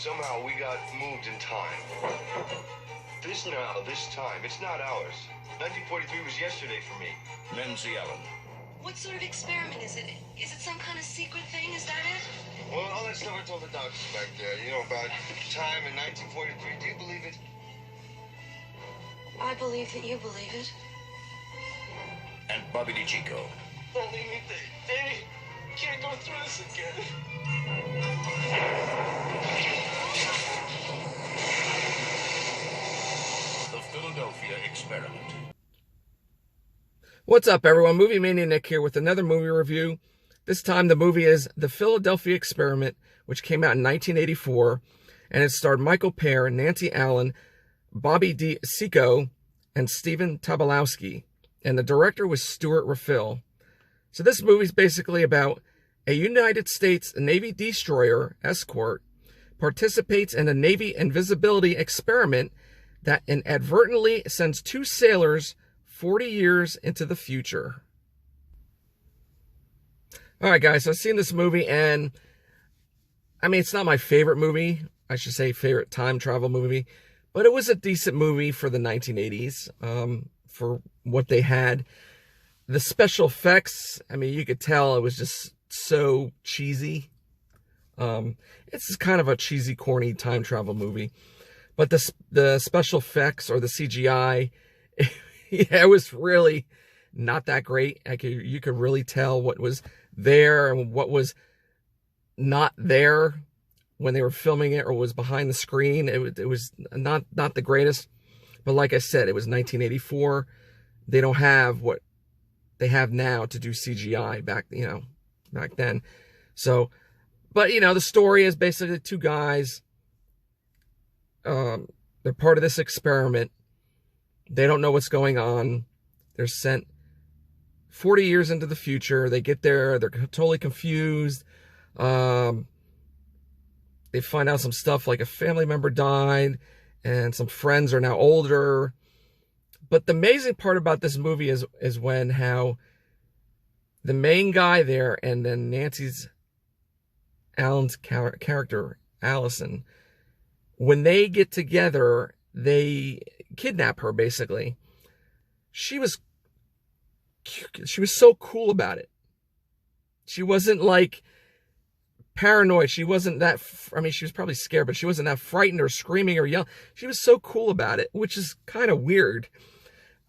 Somehow we got moved in time. This time, it's not ours. 1943 was yesterday for me. Nancy Allen. What sort of experiment is it? Is it some kind of secret thing? Is that it? Well, all that stuff I told the doctors back there, about time in 1943. Do you believe it? I believe that you believe it. And Bobby DiCicco. Don't leave me, Danny. Can't go through this again. The Philadelphia Experiment. What's up, everyone? Movie Mania Nick here with another movie review. This time the movie is The Philadelphia Experiment, which came out in 1984, and it starred Michael Pare, Nancy Allen, Bobby DiCicco, and Stephen Tobolowsky, and the director was Stuart Raffill. So this movie is basically about a United States Navy destroyer escort participates in a Navy invisibility experiment that inadvertently sends two sailors 40 years into the future. All right, guys, so I've seen this movie, and I mean, it's not my favorite movie. I should say favorite time travel movie, but it was a decent movie for the 1980s, for what they had. The special effects, I mean, you could tell it was just so cheesy. It's just kind of a cheesy, corny time travel movie. But the special effects, or the CGI, yeah, it was really not that great. You could really tell what was there and what was not there when they were filming it or was behind the screen. It was not the greatest. But like I said, it was 1984. They don't have what they have now to do CGI back then. So, but the story is basically two guys. They're part of this experiment. They don't know what's going on. They're sent 40 years into the future. They get there. They're totally confused. They find out some stuff like a family member died and some friends are now older. But the amazing part about this movie is how the main guy there and then Nancy's Allen's character, Allison, when they get together, they kidnap her, basically. She was so cool about it. She wasn't like paranoid. She wasn't that, I mean, she was probably scared, but she wasn't that frightened or screaming or yelling. She was so cool about it, which is kind of weird.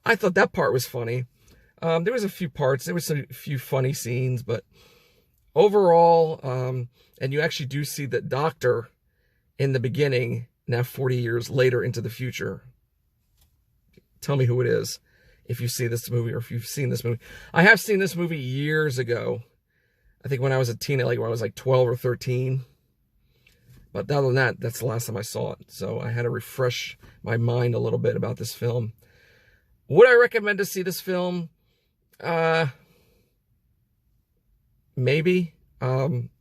I thought that part was funny. There was a few parts. There was a few funny scenes, but overall, and you actually do see the doctor in the beginning, now 40 years later into the future. Tell me who it is if you see this movie or if you've seen this movie. I have seen this movie years ago. I think when I was a teenager, like when I was like 12 or 13. But other than that, that's the last time I saw it. So I had to refresh my mind a little bit about this film. Would I recommend to see this film? Maybe. Like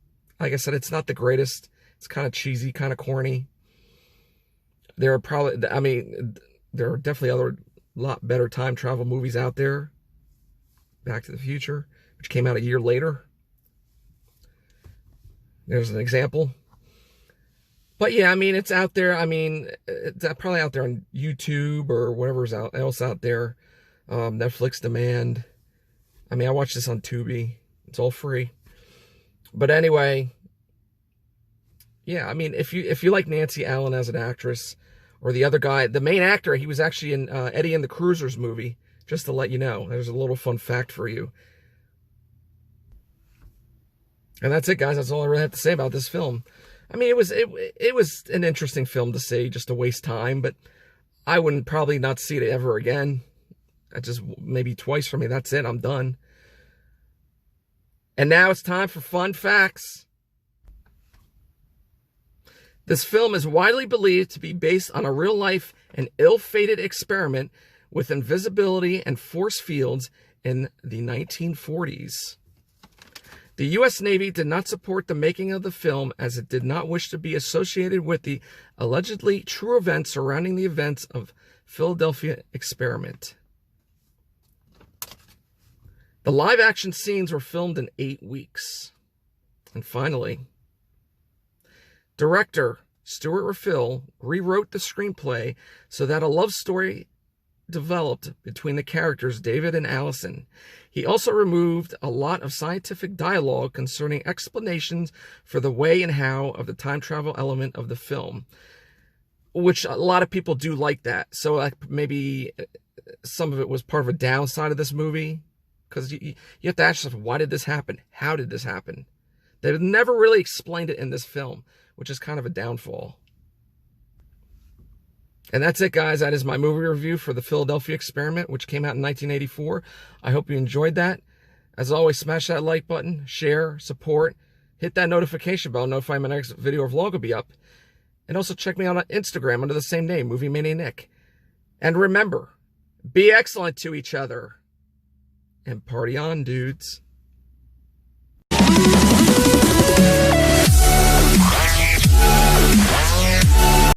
I said, it's not the greatest. It's kind of cheesy, kind of corny. There are definitely lot better time travel movies out there. Back to the Future, which came out a year later. There's an example. But yeah, I mean, it's out there. I mean, it's probably out there on YouTube or whatever's else out there. Netflix Demand. I mean, I watched this on Tubi. It's all free. But anyway, yeah, I mean, if you like Nancy Allen as an actress, or the other guy, the main actor, he was actually in Eddie and the Cruisers movie, just to let you know. There's a little fun fact for you. And that's it, guys. That's all I really have to say about this film. I mean, it was an interesting film to see, just to waste time, but I wouldn't probably not see it ever again. Just maybe twice for me. That's it. I'm done. And now it's time for fun facts. This film is widely believed to be based on a real-life and ill-fated experiment with invisibility and force fields in the 1940s. The U.S. Navy did not support the making of the film as it did not wish to be associated with the allegedly true events surrounding the events of Philadelphia Experiment. The live-action scenes were filmed in 8 weeks. And finally, director Stuart Rafil rewrote the screenplay so that a love story developed between the characters David and Allison. He also removed a lot of scientific dialogue concerning explanations for the way and how of the time travel element of the film, which a lot of people do like that. So maybe some of it was part of a downside of this movie, because you have to ask yourself, why did this happen? How did this happen? They've never really explained it in this film, which is kind of a downfall. And that's it, guys. That is my movie review for The Philadelphia Experiment, which came out in 1984. I hope you enjoyed that. As always, smash that like button, share, support, hit that notification bell, notify my next video or vlog will be up. And also check me out on Instagram under the same name, Movie Mania Nick. And remember, be excellent to each other. And party on, dudes.